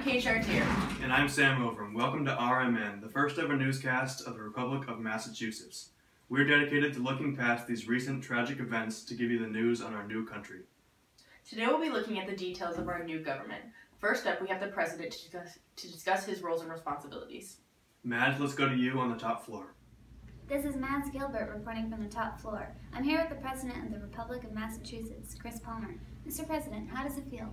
I'm Kay Chartier. And I'm Sam Overham. Welcome to RMN, the first ever newscast of the Republic of Massachusetts. We're dedicated to looking past these recent tragic events to give you the news on our new country. Today we'll be looking at the details of our new government. First up, we have the President to discuss his roles and responsibilities. Mads, let's go to you on the top floor. This is Mads Gilbert reporting from the top floor. I'm here with the President of the Republic of Massachusetts, Chris Palmer. Mr. President, how does it feel?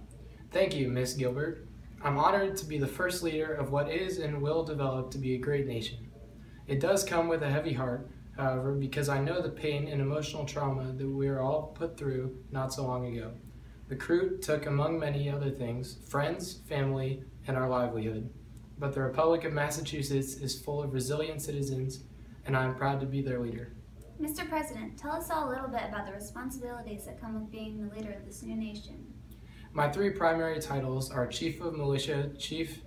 Thank you, Ms. Gilbert. I'm honored to be the first leader of what is and will develop to be a great nation. It does come with a heavy heart, however, because I know the pain and emotional trauma that we are all put through not so long ago. The crew took, among many other things, friends, family, and our livelihood. But the Republic of Massachusetts is full of resilient citizens, and I am proud to be their leader. Mr. President, tell us all a little bit about the responsibilities that come with being the leader of this new nation. My three primary titles are Chief of Militia, Chief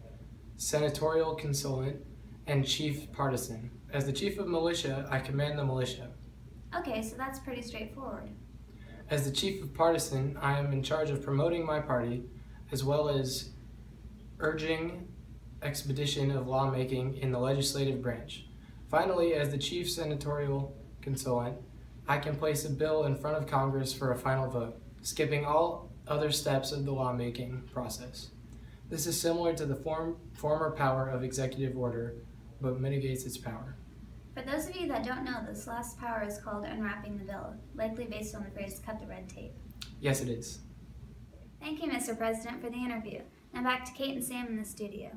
Senatorial Consultant, and Chief Partisan. As the Chief of Militia, I command the militia. Okay, so that's pretty straightforward. As the Chief of Partisan, I am in charge of promoting my party, as well as urging expedition of lawmaking in the legislative branch. Finally, as the Chief Senatorial Consultant, I can place a bill in front of Congress for a final vote, skipping all other steps of the lawmaking process. This is similar to the former power of executive order, but mitigates its power. For those of you that don't know, this last power is called unwrapping the bill, likely based on the phrase cut the red tape. Yes, it is. Thank you, Mr. President, for the interview. Now back to Kate and Sam in the studio.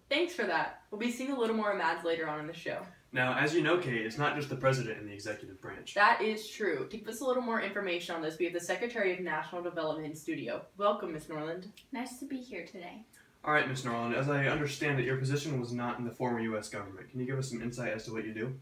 Thanks for that. We'll be seeing a little more of Mads later on in the show. Now, as you know, Kate, it's not just the President in the executive branch. That is true. To give us a little more information on this, we have the Secretary of National Development in studio. Welcome, Ms. Norland. Nice to be here today. All right, Ms. Norland, as I understand it, your position was not in the former U.S. government. Can you give us some insight as to what you do?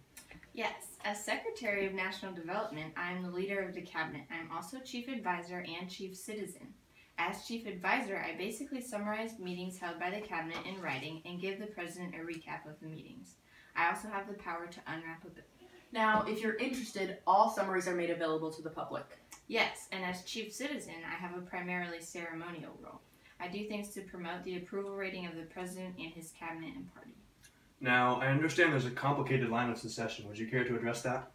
Yes, as Secretary of National Development, I am the leader of the Cabinet. I am also Chief Advisor and Chief Citizen. As Chief Advisor, I basically summarize meetings held by the Cabinet in writing and give the President a recap of the meetings. I also have the power to unwrap a bill. Now, if you're interested, all summaries are made available to the public. Yes, and as Chief Citizen, I have a primarily ceremonial role. I do things to promote the approval rating of the President and his Cabinet and party. Now, I understand there's a complicated line of succession. Would you care to address that?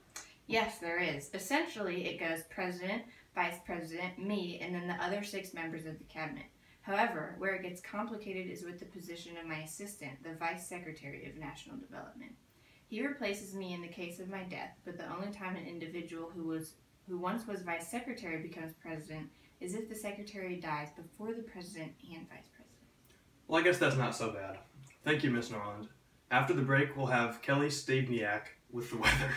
Yes, there is. Essentially, it goes President, Vice President, me, and then the other 6 members of the Cabinet. However, where it gets complicated is with the position of my assistant, the Vice Secretary of National Development. He replaces me in the case of my death, but the only time an individual who once was Vice Secretary becomes President is if the Secretary dies before the President and Vice President. Well, I guess that's not so bad. Thank you, Ms. Norland. After the break, we'll have Kelly Stebniak with the weather.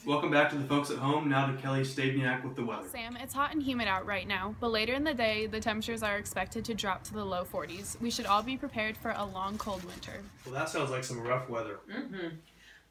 Welcome back to the folks at home. Now to Kelly Stebniak with the weather. Sam, it's hot and humid out right now, but later in the day, the temperatures are expected to drop to the low 40s. We should all be prepared for a long, cold winter. Well, that sounds like some rough weather.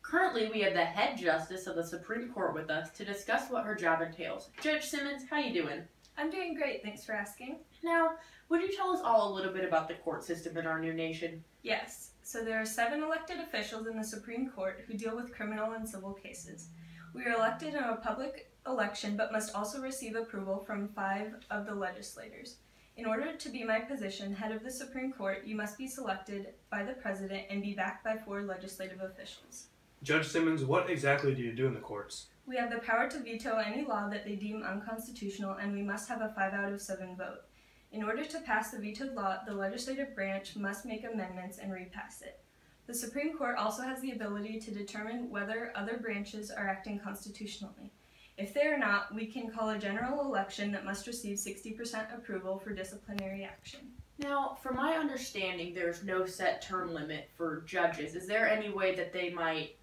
Currently, we have the head justice of the Supreme Court with us to discuss what her job entails. Judge Simmons, how you doing? I'm doing great, thanks for asking. Now, would you tell us all a little bit about the court system in our new nation? Yes, so there are 7 elected officials in the Supreme Court who deal with criminal and civil cases. We are elected in a public election but must also receive approval from 5 of the legislators. In order to be my position, head of the Supreme Court, you must be selected by the President and be backed by 4 legislative officials. Judge Simmons, what exactly do you do in the courts? We have the power to veto any law that they deem unconstitutional, and we must have a 5 out of 7 vote. In order to pass the vetoed law, the legislative branch must make amendments and repass it. The Supreme Court also has the ability to determine whether other branches are acting constitutionally. If they are not, we can call a general election that must receive 60% approval for disciplinary action. Now, from my understanding, there's no set term limit for judges. Is there any way that they might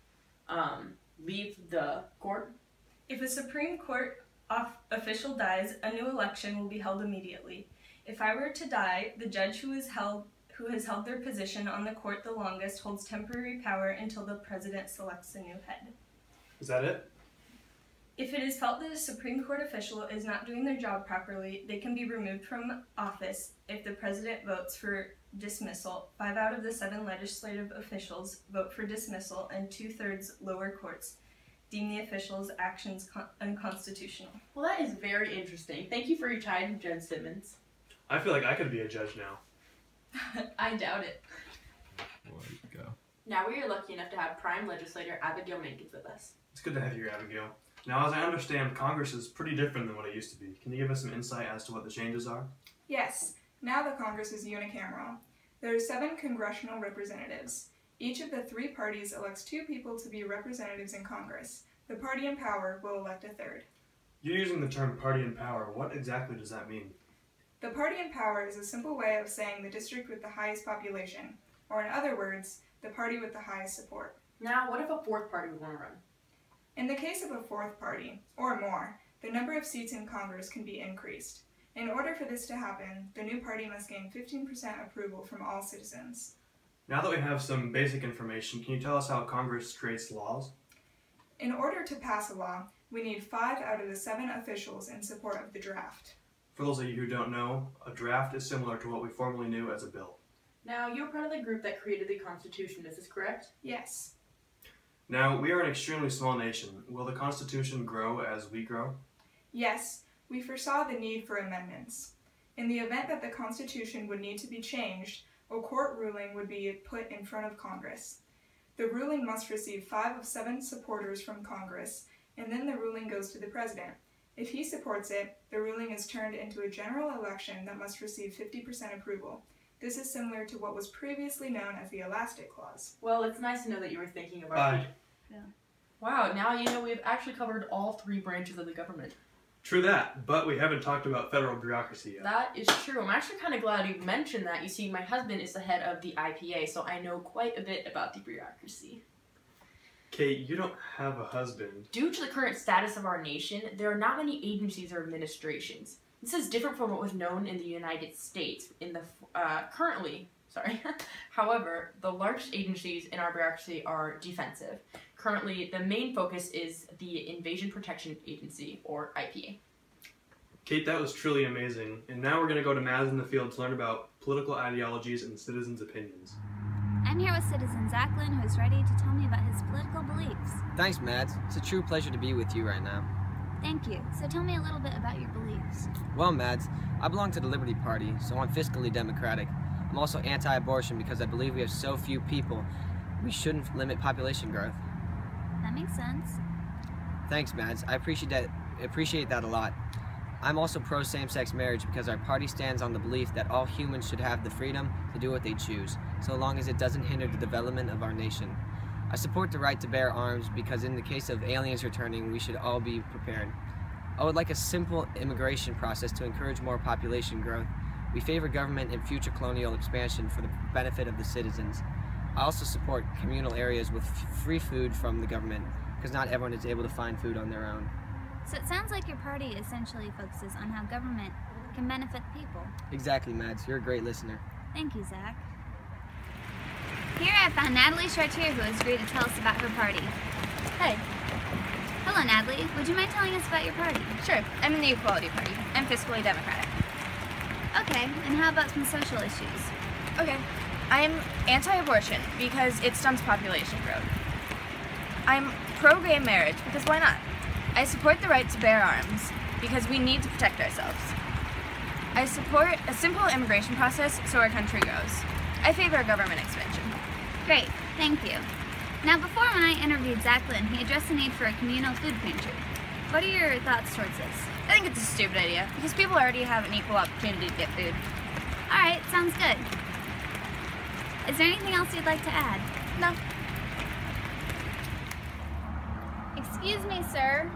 leave the court? If a Supreme Court official dies, a new election will be held immediately. If I were to die, the judge who has held their position on the court the longest holds temporary power until the President selects a new head. Is that it? If it is felt that a Supreme Court official is not doing their job properly, they can be removed from office if the President votes for dismissal. 5 out of the 7 legislative officials vote for dismissal, and 2/3 lower courts deem the official's actions unconstitutional. Well, that is very interesting. Thank you for your time, Judge Simmons. I feel like I could be a judge now. I doubt it. Let's go. Now we are lucky enough to have Prime Legislator Abigail Mankins with us. It's good to have you here, Abigail. Now, as I understand, Congress is pretty different than what it used to be. Can you give us some insight as to what the changes are? Yes, now the Congress is unicameral. There are 7 congressional representatives. Each of the 3 parties elects 2 people to be representatives in Congress. The party in power will elect a 3rd. You're using the term party in power. What exactly does that mean? The party in power is a simple way of saying the district with the highest population, or in other words, the party with the highest support. Now, what if a 4th party would want to run? In the case of a 4th party, or more, the number of seats in Congress can be increased. In order for this to happen, the new party must gain 15% approval from all citizens. Now that we have some basic information, can you tell us how Congress creates laws? In order to pass a law, we need 5 out of the 7 officials in support of the draft. For those of you who don't know, a draft is similar to what we formerly knew as a bill. Now, you're part of the group that created the Constitution, is this correct? Yes. Now, we are an extremely small nation. Will the Constitution grow as we grow? Yes, we foresaw the need for amendments. In the event that the Constitution would need to be changed, a court ruling would be put in front of Congress. The ruling must receive 5 of 7 supporters from Congress, and then the ruling goes to the President. If he supports it, the ruling is turned into a general election that must receive 50% approval. This is similar to what was previously known as the Elastic Clause. Well, it's nice to know that you were thinking about Bye. Yeah. Wow, now you know we've actually covered all 3 branches of the government. True that, but we haven't talked about federal bureaucracy yet. That is true. I'm actually kind of glad you mentioned that. You see, my husband is the head of the IPA, so I know quite a bit about the bureaucracy. Kate, you don't have a husband. Due to the current status of our nation, there are not many agencies or administrations. This is different from what was known in the United States in the However, the largest agencies in our bureaucracy are defensive. Currently, the main focus is the Invasion Protection Agency, or IPA. Kate, that was truly amazing. And now we're going to go to Mads in the field to learn about political ideologies and citizens' opinions. I'm here with citizen Zachlin, who is ready to tell me about his political beliefs. Thanks, Mads. It's a true pleasure to be with you right now. Thank you. So tell me a little bit about your beliefs. Well, Mads, I belong to the Liberty Party, so I'm fiscally democratic. I'm also anti-abortion because I believe we have so few people. We shouldn't limit population growth. That makes sense. Thanks, Mads. I appreciate that a lot. I'm also pro same-sex marriage because our party stands on the belief that all humans should have the freedom to do what they choose, so long as it doesn't hinder the development of our nation. I support the right to bear arms because in the case of aliens returning, we should all be prepared. I would like a simple immigration process to encourage more population growth. We favor government and future colonial expansion for the benefit of the citizens. I also support communal areas with free food from the government because not everyone is able to find food on their own. So it sounds like your party essentially focuses on how government can benefit people. Exactly, Mads. You're a great listener. Thank you, Zach. Here I found Natalie Chartier, who has agreed to tell us about her party. Hey. Hello, Natalie. Would you mind telling us about your party? Sure. I'm in the Equality Party. I'm fiscally democratic. Okay, and how about some social issues? Okay. I'm anti-abortion because it stunts population growth. I'm pro-gay marriage because why not? I support the right to bear arms because we need to protect ourselves. I support a simple immigration process so our country grows. I favor government expansion. Great, thank you. Now, before when I interviewed Zachlin, he addressed the need for a communal food pantry. What are your thoughts towards this? I think it's a stupid idea because people already have an equal opportunity to get food. All right, sounds good. Is there anything else you'd like to add? No. Excuse me, sir.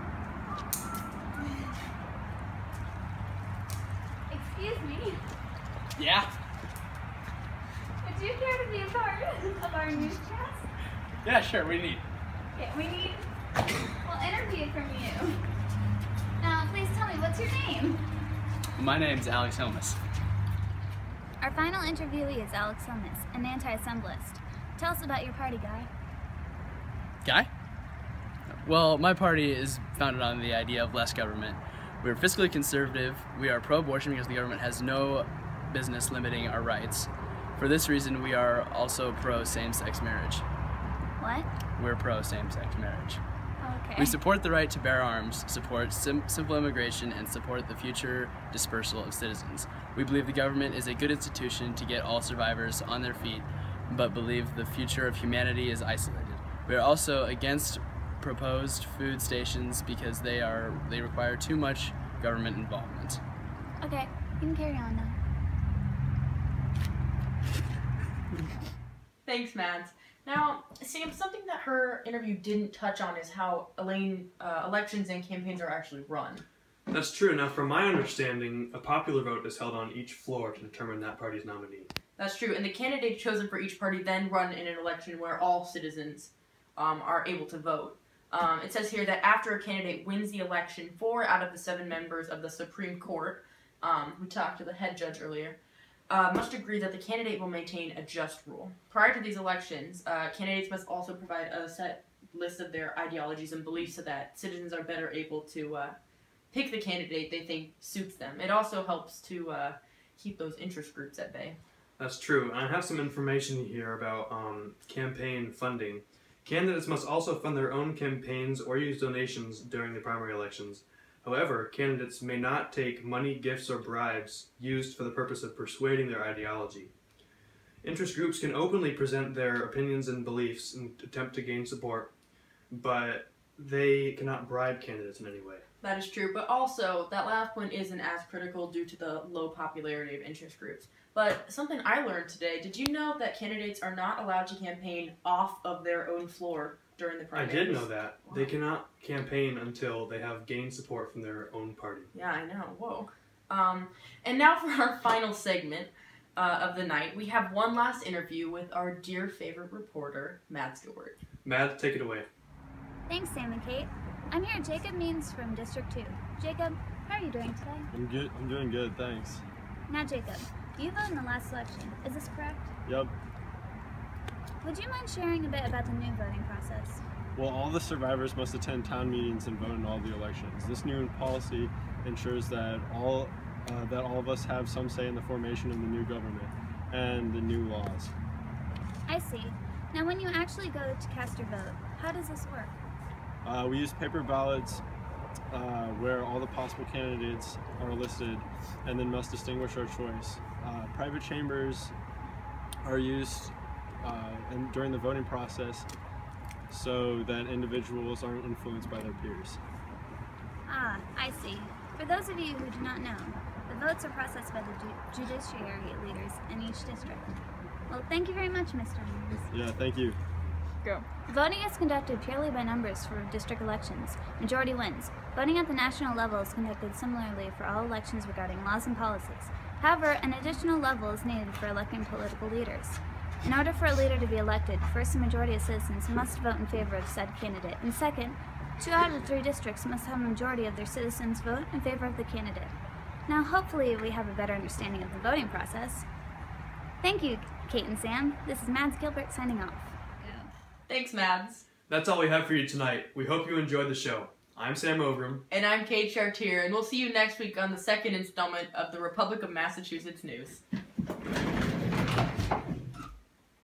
Excuse me. Yeah? Would you care to be a part of our newscast? Yeah, sure. What do you need? Yeah, we'll interview from you. Now, please tell me, what's your name? My name's Alex Helmus. Our final interviewee is Alex Helmus, an anti-assemblist. Tell us about your party, Guy. Guy? Well, my party is founded on the idea of less government. We're fiscally conservative. We are pro-abortion because the government has no business limiting our rights. For this reason, we are also pro same-sex marriage. What? We're pro same-sex marriage. Okay. We support the right to bear arms, support simple immigration, and support the future dispersal of citizens. We believe the government is a good institution to get all survivors on their feet, but believe the future of humanity is isolated. We are also against proposed food stations because they require too much government involvement. Okay, you can carry on now. Thanks, Mads. Now, Sam, something that her interview didn't touch on is how elections and campaigns are actually run. That's true. Now, from my understanding, a popular vote is held on each floor to determine that party's nominee. That's true, and the candidates chosen for each party then run in an election where all citizens are able to vote. It says here that after a candidate wins the election, 4 out of the 7 members of the Supreme Court, we talked to the head judge earlier, must agree that the candidate will maintain a just rule. Prior to these elections, candidates must also provide a set list of their ideologies and beliefs so that citizens are better able to pick the candidate they think suits them. It also helps to keep those interest groups at bay. That's true. I have some information here about campaign funding. Candidates must also fund their own campaigns or use donations during the primary elections. However, candidates may not take money, gifts, or bribes used for the purpose of persuading their ideology. Interest groups can openly present their opinions and beliefs and attempt to gain support, but they cannot bribe candidates in any way. That is true, but also that last point isn't as critical due to the low popularity of interest groups. But something I learned today, did you know that candidates are not allowed to campaign off of their own floor during the primaries? I did know that. Wow. They cannot campaign until they have gained support from their own party. Yeah, I know. Whoa. And now for our final segment of the night, we have one last interview with our dear favorite reporter, Mads Gilbert. Mads, take it away. Thanks, Sam and Kate. I'm here. Jacob Means from District 2. Jacob, how are you doing today? I'm good. I'm doing good, thanks. Now, Jacob, you voted in the last election. Is this correct? Yep. Would you mind sharing a bit about the new voting process? Well, all the survivors must attend town meetings and vote in all the elections. This new policy ensures that all of us have some say in the formation of the new government and the new laws. I see. Now, when you actually go to cast your vote, how does this work? We use paper ballots where all the possible candidates are listed and then must distinguish our choice. Private chambers are used during the voting process so that individuals aren't influenced by their peers. Ah, I see. For those of you who do not know, the votes are processed by the judiciary leaders in each district. Well, thank you very much, Mr. Means. Yeah, thank you. Go. Voting is conducted purely by numbers for district elections. Majority wins. Voting at the national level is conducted similarly for all elections regarding laws and policies. However, an additional level is needed for electing political leaders. In order for a leader to be elected, first, a majority of citizens must vote in favor of said candidate, and second, 2 out of the 3 districts must have a majority of their citizens vote in favor of the candidate. Now, hopefully, we have a better understanding of the voting process. Thank you, Kate and Sam. This is Mads Gilbert signing off. Thanks, Mads. That's all we have for you tonight. We hope you enjoyed the show. I'm Sam Overham. And I'm Kate Chartier, and we'll see you next week on the second installment of the Republic of Massachusetts News.